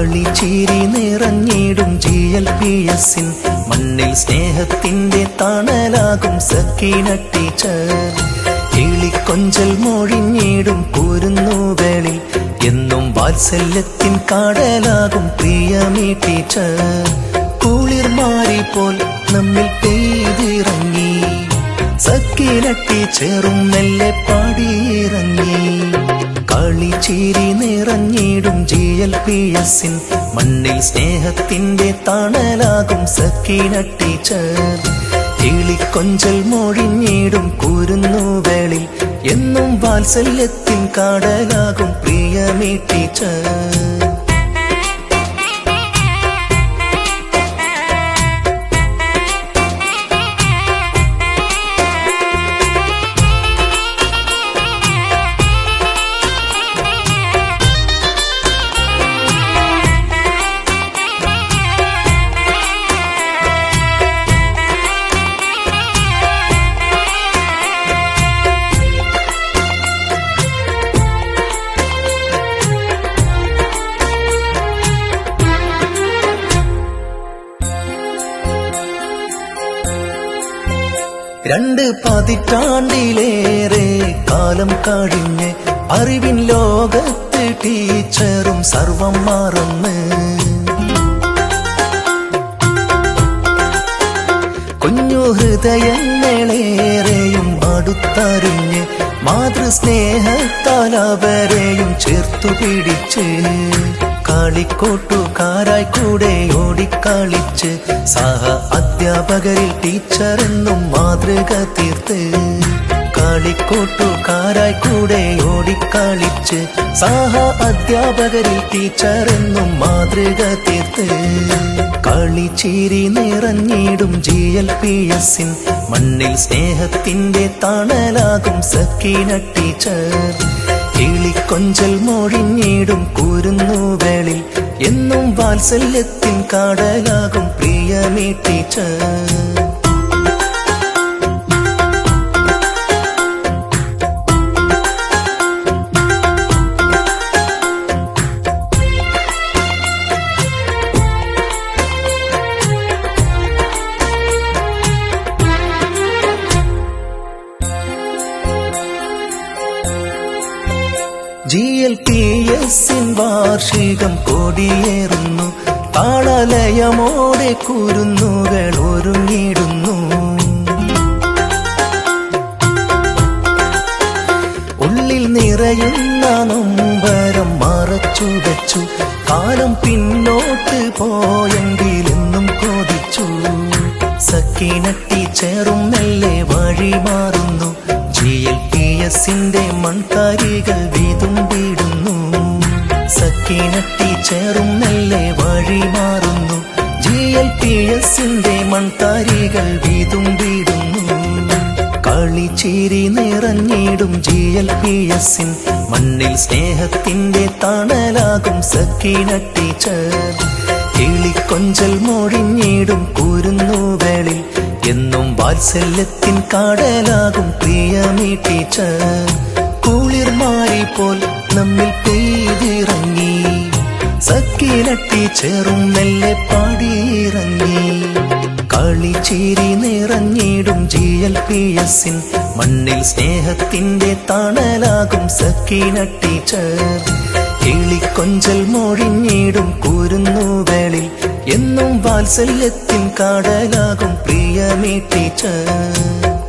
കളിച്ചിരി നിറഞ്ഞിടും GLPSൻ മണ്ണിൽ സ്നേഹത്തിന്റെ തണലാകും സക്കീന ടീച്ചർ. കിളിക്കൊഞ്ചൽ മൊഴിഞ്ഞിടും കുരുന്നുകളിൽ എന്നും വാത്സല്യത്തിൻ കടലാകും പ്രിയമീ ടീച്ചർ. കുളിർമാരി പോൽ നമ്മിൽ പെയ്തിറങ്ങി സക്കീന ടീച്ചറും മെല്ലെ പാടിയിറങ്ങി. കളിച്ചിരി നിറഞ്ഞിടും GLPSൻ മണ്ണിൽ സ്നേഹത്തിന്റെ തണലാകും സക്കീന ടീച്ചർ. കിളിക്കൊഞ്ചൽ മൊഴിഞ്ഞിടും കുരുന്നുകളിൽ എന്നും വാത്സല്യത്തിൻ കടലാകും പ്രിയമീ ടീച്ചർ. രണ്ട് പതിറ്റാണ്ടിലേറെ കാലം കഴിഞ്ഞ് അറിവിൻ ലോകത്ത് ടീച്ചറും സർവം മറന്ന് കുഞ്ഞു ഹൃദയങ്ങളേറെയും അടുത്തറിഞ്ഞ് മാതൃസ്നേഹത്താൽ അവരെയും ചേർത്തു പിടിച്ച് കളിക്കോട്ടുകാരായി കൂടെ ഓടിക്കളിച്ച് സഹ അധ്യാപകരിൽ ടീച്ചറെന്നും മാതൃക തീർത്ത്. കളിക്കോട്ടുകാരായി കൂടെ ഓടിക്കളിച്ച് സഹ അധ്യാപകരിൽ ടീച്ചറെന്നും മാതൃക തീർത്ത്. കളിച്ചിരി നിറഞ്ഞിടും GLPSൻ മണ്ണിൽ സ്നേഹത്തിന്റെ തണലാകും സക്കീന ടീച്ചർ. കിളിക്കൊഞ്ചൽ മൊഴിഞ്ഞിടും കുരുന്നുകളിൽ എന്നും വാത്സല്യത്തിൻ കടലാകും പ്രിയമീ ടീച്ചർ. GLPSൻ വാർഷികം കൊടിയേറുന്നു. താളലയമോടെ കുരുന്നുകൾ ഒരുങ്ങിടുന്നു. ഉള്ളിൽ നിറയുന്ന നൊമ്പരം മറച്ചു വെച്ചു. കാലം പിന്നോട്ട് പോയെങ്കിലെന്നും കൊതിച്ചു. സക്കീന ടീച്ചറും മെല്ലെ വഴി മാറുന്നു. GLPSന്റെ മൺകാരികൾ വീതുമ്പിടുന്നു. സക്കീന ടീച്ചറും മെല്ലെ വഴി മാറുന്നു. GLPSന്റെ മൺകാരികൾ വീതുമ്പിടുന്നു. കളിച്ചിരി നിറഞ്ഞിടും GLPSൻ മണ്ണിൽ സ്നേഹത്തിന്റെ തണലാകും സക്കീന ടീച്ചർ. കിളിക്കൊഞ്ചൽ മൊഴിഞ്ഞിടും കുരുന്നുകളിൽ എന്നും വാത്സല്യത്തിൻ കടലാകും പ്രിയമീ ടീച്ചർ. കുളിർമാരി പോൽ നമ്മിൽ പെയ്തിറങ്ങി സക്കീന ടീച്ചറും മെല്ലെ പാടിയിറങ്ങി. കളിച്ചിരി നിറഞ്ഞിടും GLPSൻ മണ്ണിൽ സ്നേഹത്തിന്റെ തണലാകും സക്കീന ടീച്ചർ. കിളിക്കൊഞ്ചൽ മൊഴിഞ്ഞിടും കുരുന്നുകളിൽ എന്നും വാത്സല്യത്തിൻ കടലാകും പ്രിയമീ ടീച്ചർ.